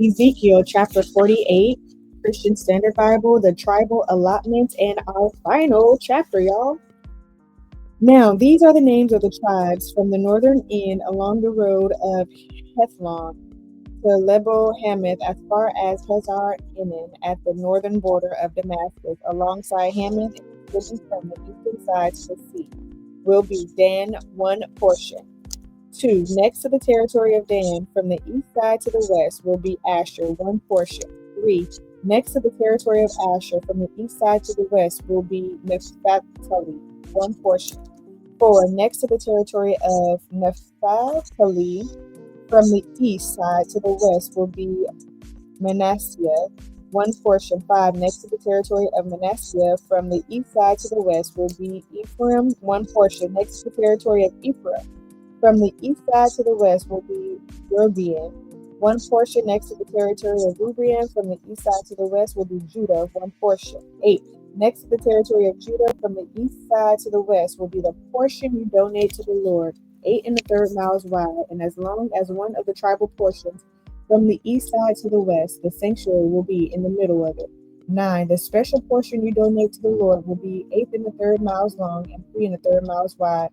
Ezekiel chapter 48, Christian Standard Bible, the tribal allotments, and our final chapter, y'all. Now, these are the names of the tribes from the northern end along the road of Hethlon to Lebo Hamath as far as Hazar Enan at the northern border of Damascus, alongside Hamath and extending from the eastern side to the sea, will be Dan one portion. 2. Next to the territory of Dan, from the east side to the west, will be Asher, one portion. 3. Next to the territory of Asher, from the east side to the west, will be Naphtali, one portion. 4. Next to the territory of Naphtali, from the east side to the west, will be Manasseh, one portion. 5. Next to the territory of Manasseh, from the east side to the west, will be Ephraim, one portion. Next to the territory of Ephraim, from the east side to the west, will be Reuben, one portion. Next to the territory of Reuben, from the east side to the west, will be Judah, one portion. 8. Next to the territory of Judah, from the east side to the west, will be the portion you donate to the Lord, 8 1/3 miles wide, and as long as one of the tribal portions. From the east side to the west, the sanctuary will be in the middle of it. 9. The special portion you donate to the Lord will be 8 1/3 miles long and 3 1/3 miles wide.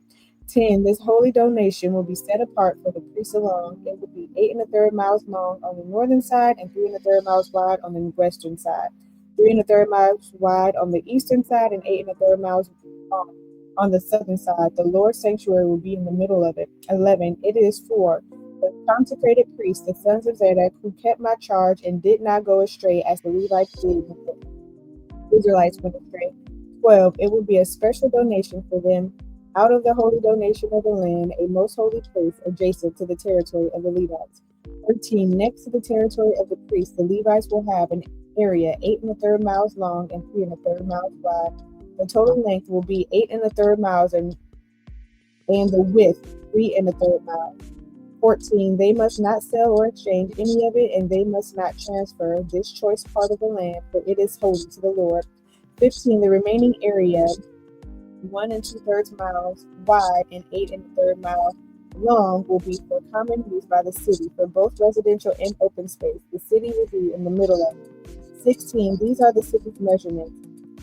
10. This holy donation will be set apart for the priests alone. It will be 8 1/3 miles long on the northern side and 3 1/3 miles wide on the western side. 3 1/3 miles wide on the eastern side and 8 1/3 miles long on the southern side. The Lord's sanctuary will be in the middle of it. 11. It is for the consecrated priests, the sons of Zadok, who kept my charge and did not go astray as the Levites did when the Israelites went astray. 12. It will be a special donation for them out of the holy donation of the land, a most holy place adjacent to the territory of the Levites. 13. Next to the territory of the priests, the Levites will have an area 8 1/3 miles long and 3 1/3 miles wide. The total length will be 8 1/3 miles and the width 3 1/3 miles. 14. They must not sell or exchange any of it, and they must not transfer this choice part of the land, for it is holy to the Lord. 15. The remaining area 1 2/3 miles wide and 8 1/3 miles long will be for common use by the city for both residential and open space. The city will be in the middle of it. 16. These are the city's measurements: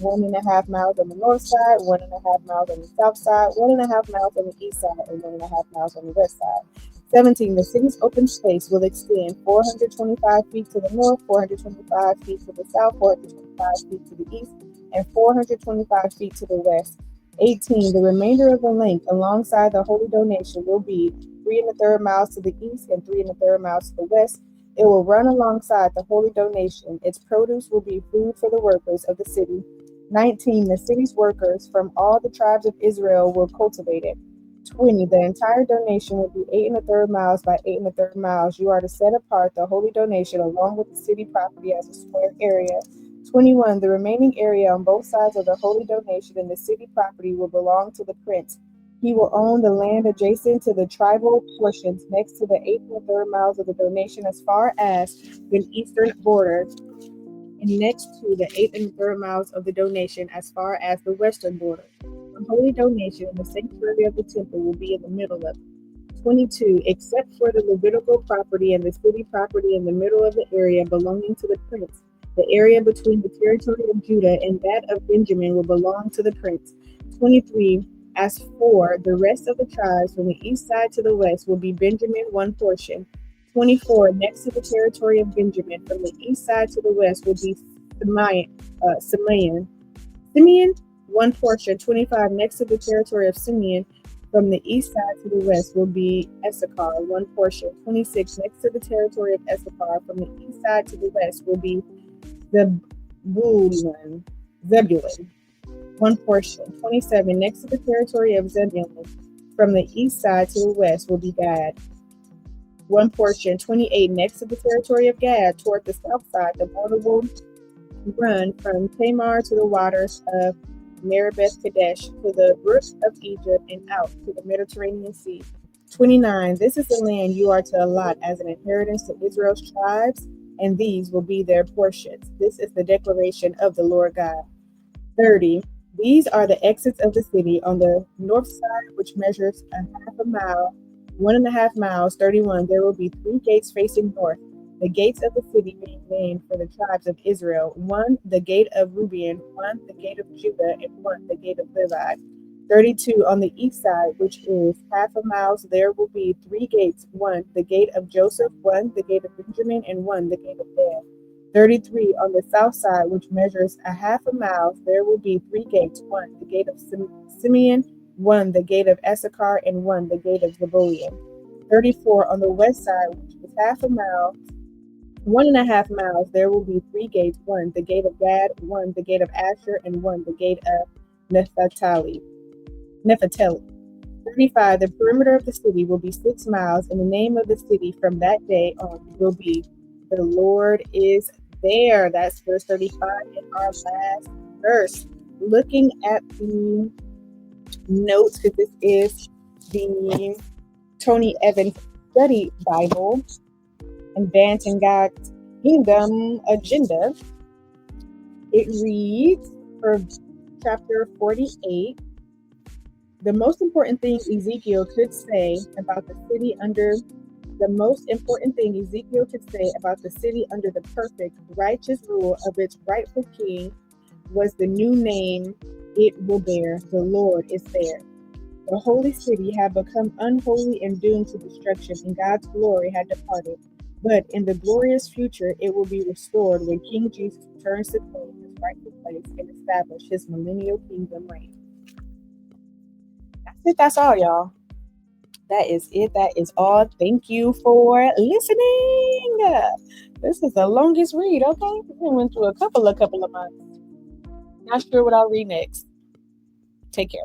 1 1/2 miles on the north side, 1 1/2 miles on the south side, 1 1/2 miles on the east side, and 1 1/2 miles on the west side. 17. The city's open space will extend 425 feet to the north, 425 feet to the south, 425 feet to the east, and 425 feet to the west. 18. The remainder of the length alongside the holy donation will be 3 1/3 miles to the east and 3 1/3 miles to the west. It will run alongside the holy donation. Its produce will be food for the workers of the city. 19. The city's workers from all the tribes of Israel will cultivate it. 20. The entire donation will be 8 1/3 miles by 8 1/3 miles. You are to set apart the holy donation along with the city property as a square area. 21. The remaining area on both sides of the holy donation and the city property will belong to the prince. He will own the land adjacent to the tribal portions next to the 8 1/3 miles of the donation as far as the eastern border, and next to the 8 1/3 miles of the donation as far as the western border. The holy donation and the sanctuary of the temple will be in the middle of it. 22. Except for the Levitical property and the city property in the middle of the area belonging to the prince, the area between the territory of Judah and that of Benjamin will belong to the prince. 23. As for the rest of the tribes from the east side to the west will be Benjamin, one portion. 24. Next to the territory of Benjamin from the east side to the west will be Simeon, one portion. 25. Next to the territory of Simeon from the east side to the west will be Issachar, one portion. 26. Next to the territory of Issachar from the east side to the west will be Zebulun, one portion. 27. Next to the territory of Zebulun from the east side to the west will be Gad, one portion. 28. Next to the territory of Gad toward the south side, the border will run from Tamar to the waters of Meribeth Kadesh to the brook of Egypt and out to the Mediterranean Sea. 29. This is the land you are to allot as an inheritance to Israel's tribes, and these will be their portions. This is the declaration of the Lord God. 30. These are the exits of the city on the north side, which measures 1/2 mile, 1 1/2 miles. 31. There will be 3 gates facing north. The gates of the city being named for the tribes of Israel: one, the gate of Reuben; one, the gate of Judah; and one, the gate of Levi. 32. On the east side, which is half a mile, there will be three gates: one, the gate of Joseph; one, the gate of Benjamin; and one, the gate of Dan. 33. On the south side, which measures a half a mile, there will be three gates: one, the gate of Simeon; one, the gate of Issachar; and one, the gate of Zebulun. 34. On the west side, which is half a mile, 1.5 miles, there will be three gates: one, the gate of Gad; one, the gate of Asher; and one, the gate of Nephtali. 35. The perimeter of the city will be 6 miles, and the name of the city from that day on will be "The Lord is There." That's verse 35 in our last verse. Looking at the notes, because this is the Tony Evans Study Bible, Advancing God's Kingdom Agenda. It reads for chapter 48. The most important thing Ezekiel could say about the city under the perfect, righteous rule of its rightful king was the new name it will bear: "The Lord is there." The holy city had become unholy and doomed to destruction, and God's glory had departed. But in the glorious future, it will be restored when King Jesus returns to claim his rightful place and establish his millennial kingdom reign. That's it. That's all, y'all. That is it. That is all. Thank you for listening. This is the longest read, okay? We went through a couple of months. Not sure what I'll read next. Take care.